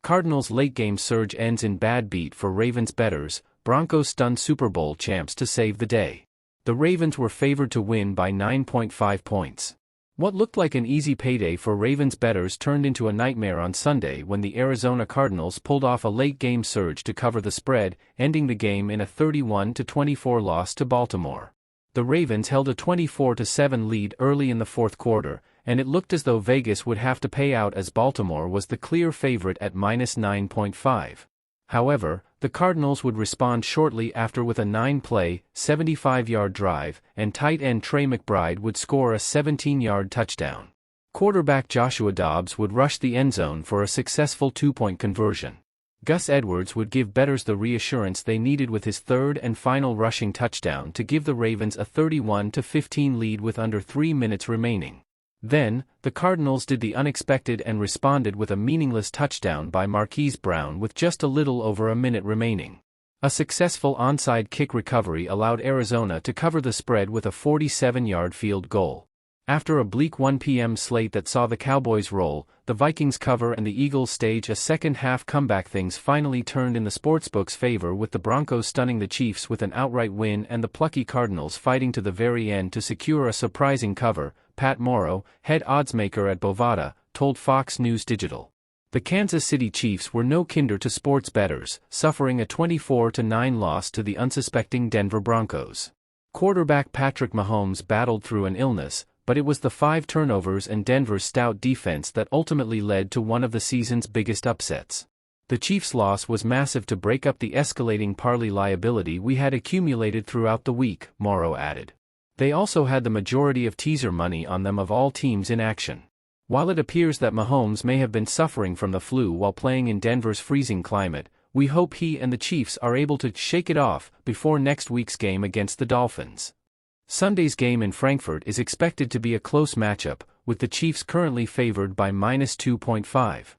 Cardinals' late-game surge ends in bad beat for Ravens bettors. Broncos stun Super Bowl champs to save the day. The Ravens were favored to win by 9.5 points. What looked like an easy payday for Ravens bettors turned into a nightmare on Sunday when the Arizona Cardinals pulled off a late-game surge to cover the spread, ending the game in a 31-24 loss to Baltimore. The Ravens held a 24-7 lead early in the fourth quarter, and it looked as though Vegas would have to pay out as Baltimore was the clear favorite at -9.5. However, the Cardinals would respond shortly after with a 9-play, 75-yard drive, and tight end Trey McBride would score a 17-yard touchdown. Quarterback Joshua Dobbs would rush the end zone for a successful 2-point conversion. Gus Edwards would give bettors the reassurance they needed with his third and final rushing touchdown to give the Ravens a 31-15 lead with under 3 minutes remaining. Then, the Cardinals did the unexpected and responded with a meaningless touchdown by Marquise Brown with just a little over a minute remaining. A successful onside kick recovery allowed Arizona to cover the spread with a 47-yard field goal. After a bleak 1 p.m. slate that saw the Cowboys roll, the Vikings cover and the Eagles stage a second-half comeback, things finally turned in the sportsbook's favor with the Broncos stunning the Chiefs with an outright win and the plucky Cardinals fighting to the very end to secure a surprising cover, Pat Morrow, head oddsmaker at Bovada, told Fox News Digital. The Kansas City Chiefs were no kinder to sports bettors, suffering a 24-9 loss to the unsuspecting Denver Broncos. Quarterback Patrick Mahomes battled through an illness, but it was the 5 turnovers and Denver's stout defense that ultimately led to one of the season's biggest upsets. The Chiefs' loss was massive to break up the escalating parlay liability we had accumulated throughout the week, Morrow added. They also had the majority of teaser money on them of all teams in action. While it appears that Mahomes may have been suffering from the flu while playing in Denver's freezing climate, we hope he and the Chiefs are able to shake it off before next week's game against the Dolphins. Sunday's game in Frankfurt is expected to be a close matchup, with the Chiefs currently favored by -2.5.